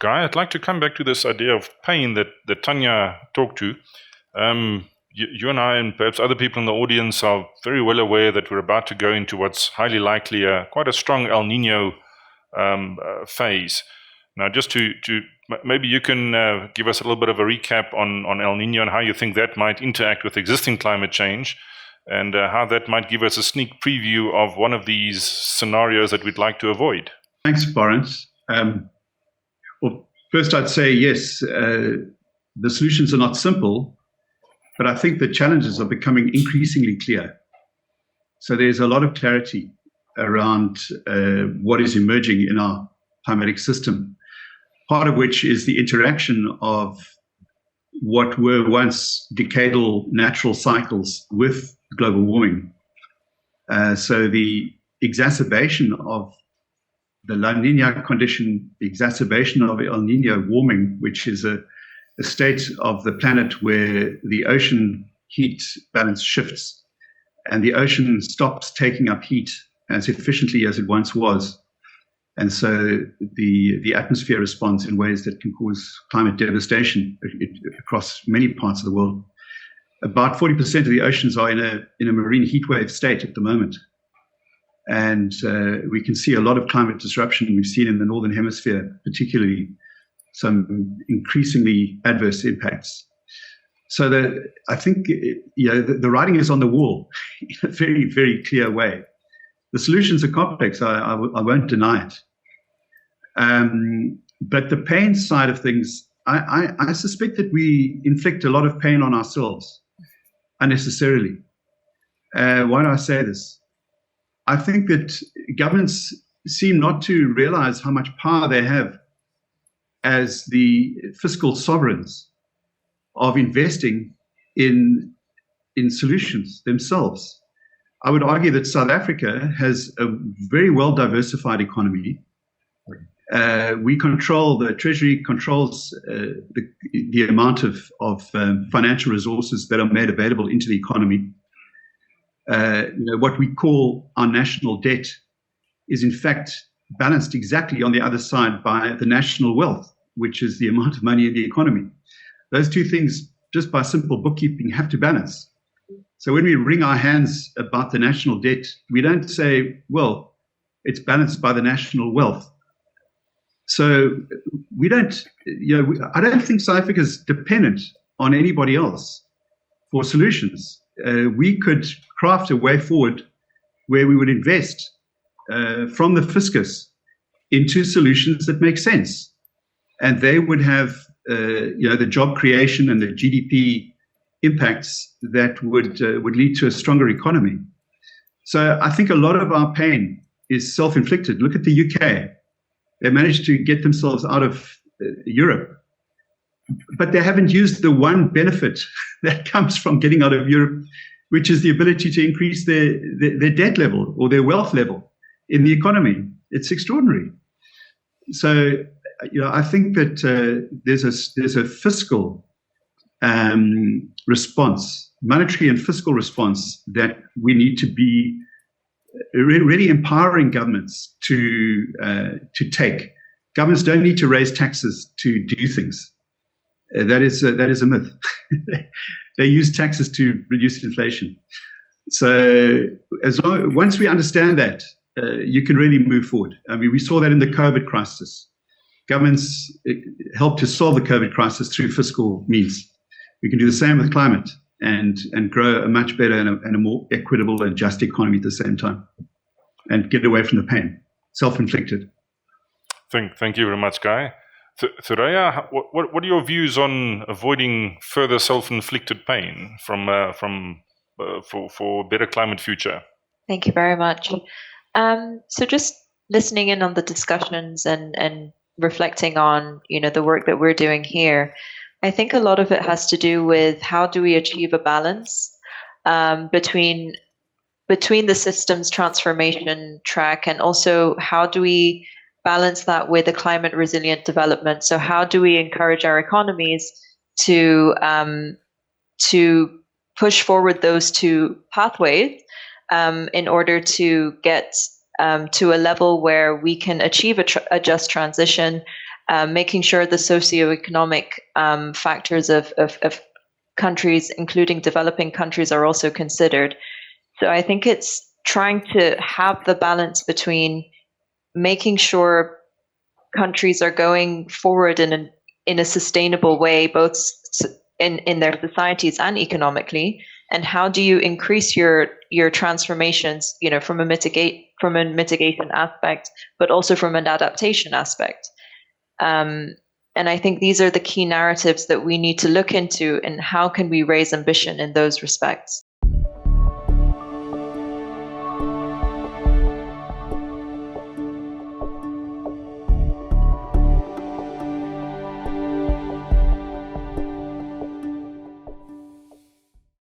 Guy, I'd like to come back to this idea of pain that Tanya talked to. You and I, and perhaps other people in the audience, are very well aware that we're about to go into what's highly likely quite a strong El Nino phase. Now, just to maybe you can give us a little bit of a recap on El Nino and how you think that might interact with existing climate change, and how that might give us a sneak preview of one of these scenarios that we'd like to avoid. Thanks, Boris. Well, first I'd say yes, the solutions are not simple, but I think the challenges are becoming increasingly clear. So there's a lot of clarity around what is emerging in our climatic system, part of which is the interaction of what were once decadal natural cycles with global warming. So the exacerbation of the La Nina condition, the exacerbation of El Nino warming, which is a state of the planet where the ocean heat balance shifts and the ocean stops taking up heat as efficiently as it once was. And so the atmosphere responds in ways that can cause climate devastation across many parts of the world. About 40% of the oceans are in a marine heat wave state at the moment. And we can see a lot of climate disruption we've seen in the Northern Hemisphere, particularly some increasingly adverse impacts. So I think the writing is on the wall in a very, very clear way. The solutions are complex, I won't deny it. But the pain side of things, I suspect that we inflict a lot of pain on ourselves unnecessarily. Why do I say this? I think that governments seem not to realize how much power they have as the fiscal sovereigns of investing in solutions themselves. I would argue that South Africa has a very well diversified economy. We control, the Treasury controls the amount of financial resources that are made available into the economy. What we call our national debt is in fact balanced exactly on the other side by the national wealth, which is the amount of money in the economy. Those two things, just by simple bookkeeping, have to balance. So when we wring our hands about the national debt, we don't say, well, it's balanced by the national wealth. So we don't, I don't think South Africa is dependent on anybody else for solutions. We could craft a way forward where we would invest from the fiscus into solutions that make sense. And they would have the job creation and the GDP impacts that would lead to a stronger economy. So I think a lot of our pain is self-inflicted. Look at the UK. They managed to get themselves out of Europe, but they haven't used the one benefit that comes from getting out of Europe, which is the ability to increase their debt level or their wealth level in the economy. It's extraordinary. So, I think that there's a fiscal response, monetary and fiscal response that we need to be really empowering governments to take. Governments don't need to raise taxes to do things. That is a myth. They use taxes to reduce inflation. So once we understand that, you can really move forward. I mean, we saw that in the COVID crisis. Governments helped to solve the COVID crisis through fiscal means. We can do the same with climate and grow a much better and a more equitable and just economy at the same time, and get away from the pain, self-inflicted. Thank you very much, Guy. Thuraya, what are your views on avoiding further self-inflicted pain for a better climate future? Thank you very much. So just listening in on the discussions and reflecting on the work that we're doing here, I think a lot of it has to do with how do we achieve a balance between the systems transformation track, and also how do we balance that with a climate resilient development. So how do we encourage our economies to push forward those two pathways in order to get to a level where we can achieve a just transition making sure the socioeconomic factors of countries, including developing countries, are also considered. So I think it's trying to have the balance between making sure countries are going forward in a sustainable way, both in their societies and economically. And how do you increase your transformations, from a mitigation aspect, but also from an adaptation aspect? And I think these are the key narratives that we need to look into, and how can we raise ambition in those respects?